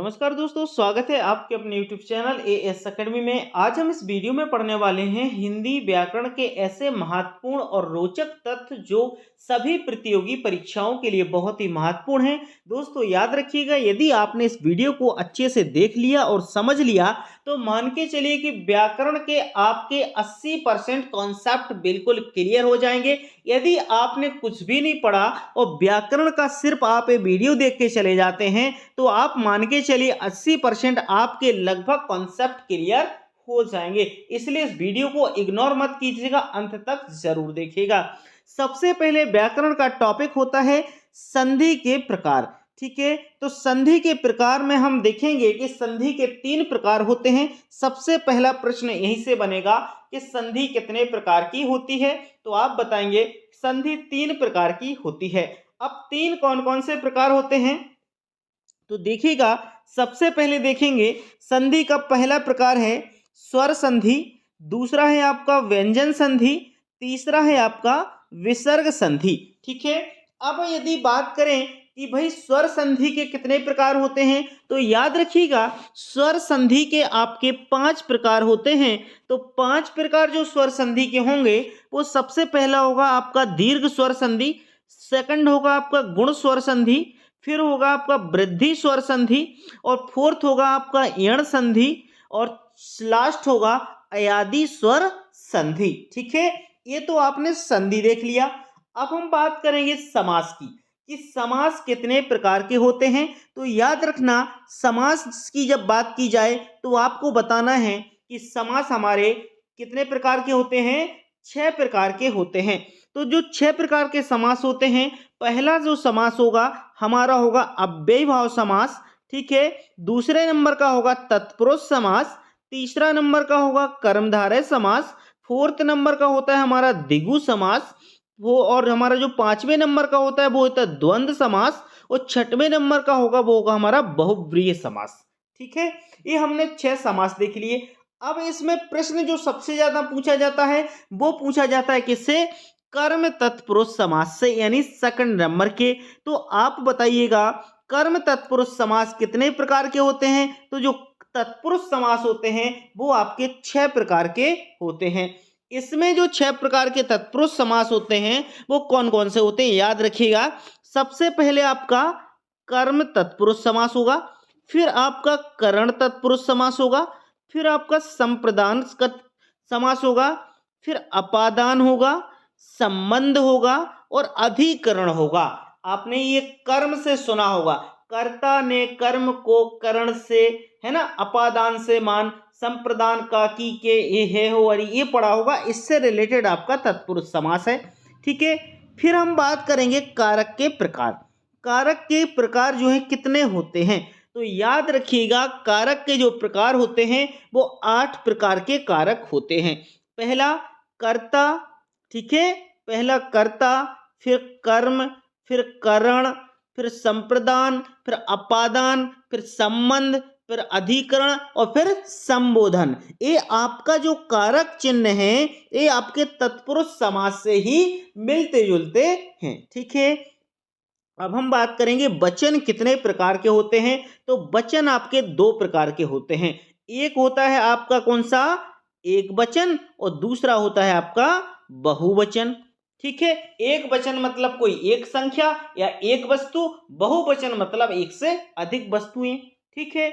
नमस्कार दोस्तों, स्वागत है आपके अपने YouTube चैनल AS अकेडमी में। आज हम इस वीडियो में पढ़ने वाले हैं हिंदी व्याकरण के ऐसे महत्वपूर्ण और रोचक तथ्य जो सभी प्रतियोगी परीक्षाओं के लिए बहुत ही महत्वपूर्ण हैं। दोस्तों याद रखिएगा, यदि आपने इस वीडियो को अच्छे से देख लिया और समझ लिया तो मान के चलिए कि व्याकरण के आपके 80% कॉन्सेप्ट बिल्कुल क्लियर हो जाएंगे। यदि आपने कुछ भी नहीं पढ़ा और व्याकरण का सिर्फ आप ये वीडियो देख के चले जाते हैं तो आप मान के चलिए 80% आपके लगभग कॉन्सेप्ट क्लियर हो जाएंगे। इसलिए इस वीडियो को इग्नोर मत कीजिएगा, अंत तक जरूर देखिएगा। सबसे पहले व्याकरण का टॉपिक होता है संधि के प्रकार। ठीक है, तो संधि के प्रकार में हम देखेंगे कि संधि के 3 प्रकार होते हैं। सबसे पहला प्रश्न यहीं से बनेगा कि संधि कितने प्रकार की होती है, तो आप बताएंगे संधि 3 प्रकार की होती है। अब 3 कौन कौन से प्रकार होते हैं तो देखिएगा, सबसे पहले देखेंगे संधि का पहला प्रकार है स्वर संधि, दूसरा है आपका व्यंजन संधि, तीसरा है आपका विसर्ग संधि। ठीक है, अब यदि बात करें कि भाई स्वर संधि के कितने प्रकार होते हैं तो याद रखिएगा, स्वर संधि के आपके 5 प्रकार होते हैं। तो 5 प्रकार जो स्वर संधि के होंगे वो सबसे पहला होगा आपका दीर्घ स्वर संधि, सेकंड होगा आपका गुण स्वर संधि, फिर होगा आपका वृद्धि स्वर संधि, और फोर्थ होगा आपका यण संधि, और लास्ट होगा अयादि स्वर संधि। ठीक है, ये तो आपने संधि देख लिया। अब हम बात करेंगे समास की कि समास कितने प्रकार के होते हैं। तो याद रखना, समास की जब बात की जाए तो आपको बताना है कि समास हमारे कितने प्रकार के होते हैं, 6 प्रकार के होते हैं। तो जो 6 प्रकार के समास होते हैं, पहला जो समास होगा हमारा होगा अव्ययी भाव समास। ठीक है, दूसरे नंबर का होगा तत्पुरुष समास, तीसरा नंबर का होगा कर्मधारय समास, फोर्थ नंबर का होता है हमारा द्विगु समास, वो और हमारा जो 5वें नंबर का होता है वो होता है द्वंद्व समास, और 6वें नंबर का होगा वो होगा हमारा बहुव्रीहि समास। ठीक है, ये हमने 6 समास देख लिए। अब इसमें प्रश्न जो सबसे ज्यादा पूछा जाता है वो पूछा जाता है किससे, कर्म तत्पुरुष समास से, यानी सेकंड नंबर के। तो आप बताइएगा कर्म तत्पुरुष समास कितने प्रकार के होते हैं। तो जो तत्पुरुष समास होते हैं वो आपके 6 प्रकार के होते हैं। इसमें जो 6 प्रकार के तत्पुरुष समास होते हैं वो कौन कौन से होते हैं, याद रखिएगा। सबसे पहले आपका कर्म तत्पुरुष समास होगा, फिर आपका करण तत्पुरुष समास होगा, फिर आपका संप्रदान समास होगा, फिर अपादान होगा, संबंध होगा, और अधिकरण होगा। आपने ये कर्म से सुना होगा, कर्ता ने कर्म को करण से, है ना, अपादान से मान, संप्रदान का की के ये है हो, और ये पढ़ा होगा। इससे रिलेटेड आपका तत्पुरुष समास है। ठीक है, फिर हम बात करेंगे कारक के प्रकार। कारक के प्रकार जो है कितने होते हैं तो याद रखिएगा, कारक के जो प्रकार होते हैं वो 8 प्रकार के कारक होते हैं। पहला कर्ता, ठीक है, पहला कर्ता, फिर कर्म, फिर करण, फिर संप्रदान, फिर अपादान, फिर संबंध, फिर अधिकरण, और फिर संबोधन। ये आपका जो कारक चिन्ह है ये आपके तत्पुरुष समास से ही मिलते जुलते हैं। ठीक है, अब हम बात करेंगे वचन कितने प्रकार के होते हैं। तो वचन आपके 2 प्रकार के होते हैं। एक होता है आपका कौन सा, एक वचन, और दूसरा होता है आपका बहुवचन। ठीक है, एक वचन मतलब कोई एक संख्या या एक वस्तु, बहुवचन मतलब एक से अधिक वस्तुएं। ठीक है,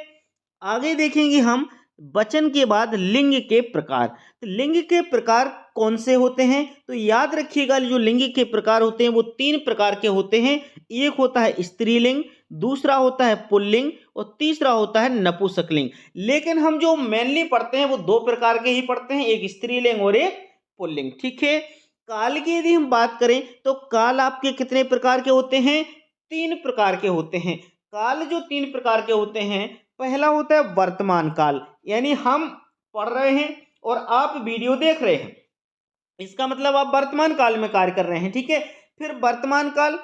आगे देखेंगे हम वचन के बाद लिंग के प्रकार। तो लिंग के प्रकार कौन से होते हैं तो याद रखिएगा, जो लिंग के प्रकार होते हैं वो 3 प्रकार के होते हैं। एक होता है स्त्रीलिंग, दूसरा होता है पुल्लिंग, और तीसरा होता है नपुंसकलिंग। लेकिन हम जो मेनली पढ़ते हैं वो 2 प्रकार के ही पढ़ते हैं, एक स्त्रीलिंग और एक पुल्लिंग। ठीक है, काल की यदि हम बात करें तो काल आपके कितने प्रकार के होते हैं, 3 प्रकार के होते हैं। काल जो 3 प्रकार के होते हैं, पहला होता है वर्तमान काल, यानी हम पढ़ रहे हैं और आप वीडियो देख रहे हैं, इसका मतलब आप वर्तमान काल में कार्य कर रहे हैं। ठीक है, फिर वर्तमान काल,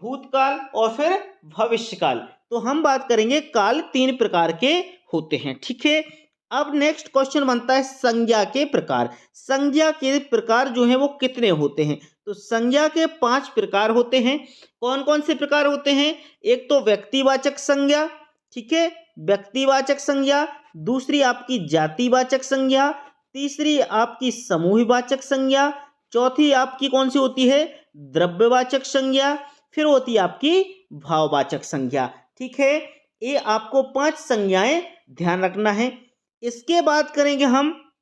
भूतकाल, और फिर भविष्य काल। तो हम बात करेंगे काल 3 प्रकार के होते हैं। ठीक है, अब नेक्स्ट क्वेश्चन बनता है संज्ञा के प्रकार। संज्ञा के प्रकार जो है वो कितने होते हैं तो संज्ञा के 5 प्रकार होते हैं। कौन कौन से प्रकार होते हैं, एक तो व्यक्तिवाचक संज्ञा, ठीक है, व्यक्तिवाचक संज्ञा, दूसरी आपकी जातिवाचक संज्ञा, तीसरी आपकी समूहवाचक संज्ञा, चौथी आपकी कौन सी होती है, द्रव्यवाचक संज्ञा, फिर होती है आपकी भाववाचक संज्ञा। ठीक है, ये आपको 5 संज्ञाएं ध्यान रखना है। इसके बाद करेंगे हम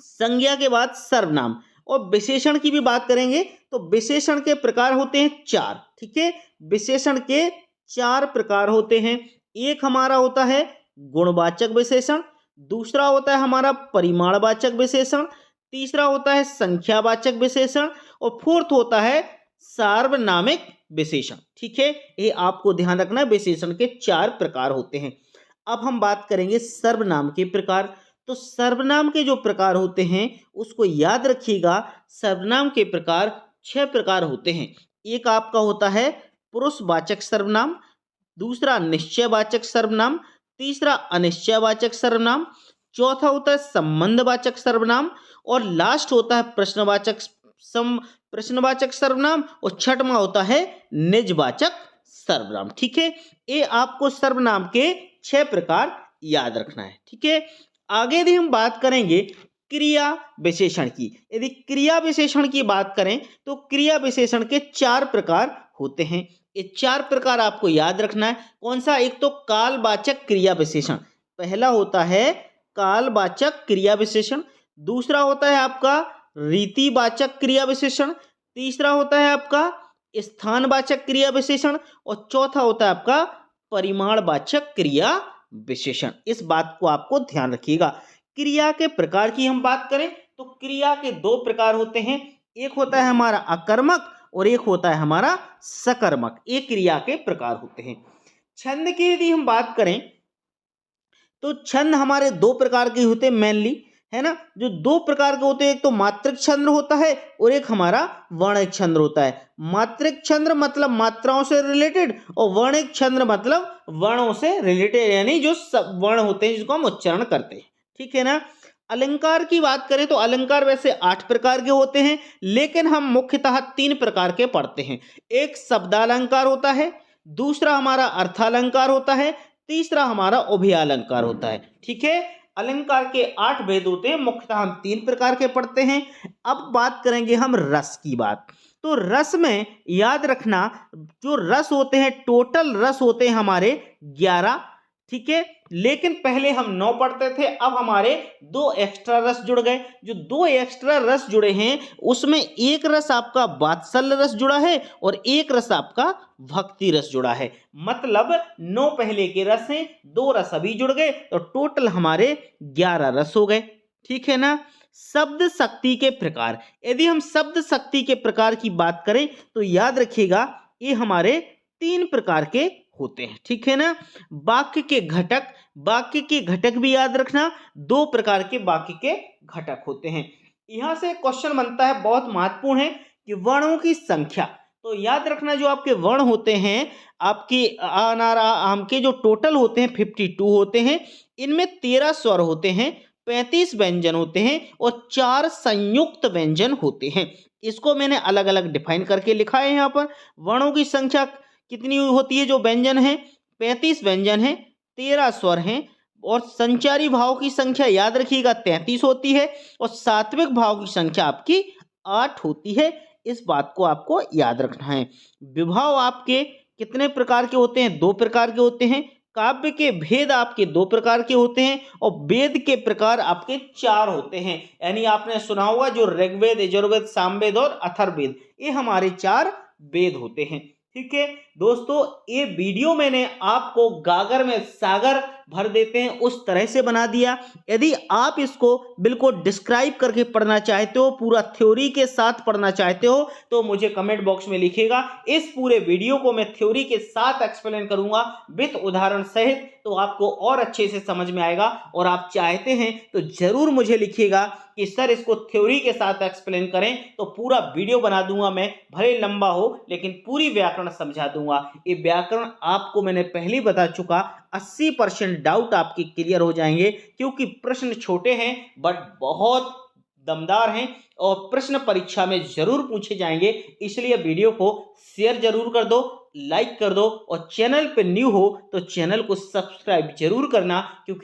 संज्ञा के बाद सर्वनाम और विशेषण की भी बात करेंगे। तो विशेषण के प्रकार होते हैं 4। ठीक है, विशेषण के 4 प्रकार होते हैं। एक हमारा होता है गुणवाचक विशेषण, दूसरा होता है हमारा परिमाणवाचक विशेषण, तीसरा होता है संख्यावाचक विशेषण और फोर्थ होता है सार्वनामिक विशेषण। ठीक है, ये आपको ध्यान रखना है, विशेषण के 4 प्रकार होते हैं। अब हम बात करेंगे सर्वनाम के प्रकार। तो सर्वनाम के जो प्रकार होते हैं उसको याद रखिएगा। सर्वनाम के प्रकार 6 प्रकार होते हैं। एक आपका होता है पुरुषवाचक सर्वनाम, दूसरा निश्चयवाचक सर्वनाम, तीसरा अनिश्चयवाचक सर्वनाम, चौथा होता है संबंधवाचक सर्वनाम और लास्ट होता है प्रश्नवाचक सर्वनाम और छठवां होता है निजवाचक सर्वनाम। ठीक है, ये आपको सर्वनाम के 6 प्रकार याद रखना है। ठीक है, आगे यदि हम बात करेंगे क्रिया विशेषण की। यदि क्रिया विशेषण की बात करें तो क्रिया विशेषण के 4 प्रकार होते हैं। ये 4 प्रकार आपको याद रखना है। कौन सा? एक तो कालवाचक क्रिया विशेषण, पहला होता है कालवाचक क्रिया विशेषण, दूसरा होता है आपका रीतिवाचक क्रिया विशेषण, तीसरा होता है आपका स्थानवाचक क्रिया विशेषण और चौथा होता है आपका परिमाणवाचक क्रिया विशेषण। इस बात को आपको ध्यान रखिएगा। क्रिया के प्रकार की हम बात करें तो क्रिया के 2 प्रकार होते हैं। एक होता है हमारा अकर्मक और एक होता है हमारा सकर्मक। ये क्रिया के प्रकार होते हैं। छंद की यदि हम बात करें तो छंद हमारे 2 प्रकार के होते हैं मेनली, है ना। जो 2 प्रकार के होते हैं, एक तो मात्रिक छंद होता है और एक हमारा वर्णिक छंद होता है। मात्रिक छंद मतलब मात्राओं से रिलेटेड और वर्णिक छंद मतलब वर्णों से रिलेटेड, यानी जो सब वर्ण होते हैं जिसको हम उच्चारण करते हैं। ठीक है ना। अलंकार की बात करें तो अलंकार वैसे 8 प्रकार के होते हैं, लेकिन हम मुख्यतः 3 प्रकार के पढ़ते हैं। एक शब्दालंकार होता है, दूसरा हमारा अर्थालंकार होता है, तीसरा हमारा उभयालंकार होता है। ठीक है, अलंकार के 8 भेद होते हैं, मुख्यतः हम 3 प्रकार के पढ़ते हैं। अब बात करेंगे हम रस की बात। तो रस में याद रखना, जो रस होते हैं टोटल रस होते हैं हमारे 11। ठीक है, लेकिन पहले हम 9 पढ़ते थे, अब हमारे 2 एक्स्ट्रा रस जुड़ गए। जो 2 एक्स्ट्रा रस जुड़े हैं उसमें एक रस आपका वात्सल्य रस जुड़ा है और एक रस आपका भक्ति रस जुड़ा है। मतलब 9 पहले के रस हैं, 2 रस अभी जुड़ गए, तो टोटल हमारे 11 रस हो गए। ठीक है ना। शब्द शक्ति के प्रकार, यदि हम शब्द शक्ति के प्रकार की बात करें तो याद रखिएगा ये हमारे 3 प्रकार के होते हैं। ठीक है ना। वाक्य के घटक, वाक्य के घटक भी याद रखना, 2 प्रकार के वाक्य के घटक होते हैं। यहां से क्वेश्चन बनता है, बहुत महत्वपूर्ण है, कि वर्णों की संख्या। तो याद रखना, जो आपके वर्ण होते हैं, आपके आम के जो टोटल होते हैं 52 होते हैं। इनमें 13 स्वर होते हैं, 35 व्यंजन होते हैं और 4 संयुक्त व्यंजन होते हैं। इसको मैंने अलग अलग डिफाइन करके लिखा है यहाँ पर। वर्णों की संख्या कितनी होती है? जो व्यंजन है 35 व्यंजन है, 13 स्वर हैं और संचारी भाव की संख्या याद रखिएगा 33 होती है और सात्विक भाव की संख्या आपकी 8 होती है। इस बात को आपको याद रखना है। विभाव आपके कितने प्रकार के होते हैं? 2 प्रकार के होते हैं। काव्य के भेद आपके 2 प्रकार के होते हैं और वेद के प्रकार आपके 4 होते हैं। यानी आपने सुना होगा जो ऋग्वेद, यजुर्वेद, सामवेद और अथर्ववेद, ये हमारे 4 वेद होते हैं। ठीक है दोस्तों, ये वीडियो मैंने आपको गागर में सागर भर देते हैं उस तरह से बना दिया। यदि आप इसको बिल्कुल डिस्क्राइब करके पढ़ना चाहते हो, पूरा थ्योरी के साथ पढ़ना चाहते हो, तो मुझे कमेंट बॉक्स में लिखिएगा। इस पूरे वीडियो को मैं थ्योरी के साथ एक्सप्लेन करूंगा विद उदाहरण सहित, तो आपको और अच्छे से समझ में आएगा। और आप चाहते हैं तो जरूर मुझे लिखिएगा कि सर इसको थ्योरी के साथ एक्सप्लेन करें, तो पूरा वीडियो बना दूंगा मैं, भले लंबा हो लेकिन पूरी व्याकरण समझा दूंगा। ये व्याकरण आपको मैंने पहले बता चुका, 80% डाउट आपके क्लियर हो जाएंगे, क्योंकि प्रश्न छोटे हैं बट बहुत दमदार हैं और प्रश्न परीक्षा में जरूर पूछे जाएंगे। इसलिए वीडियो को शेयर जरूर कर दो, लाइक कर दो और चैनल पे न्यू हो तो चैनल को सब्सक्राइब जरूर करना, क्योंकि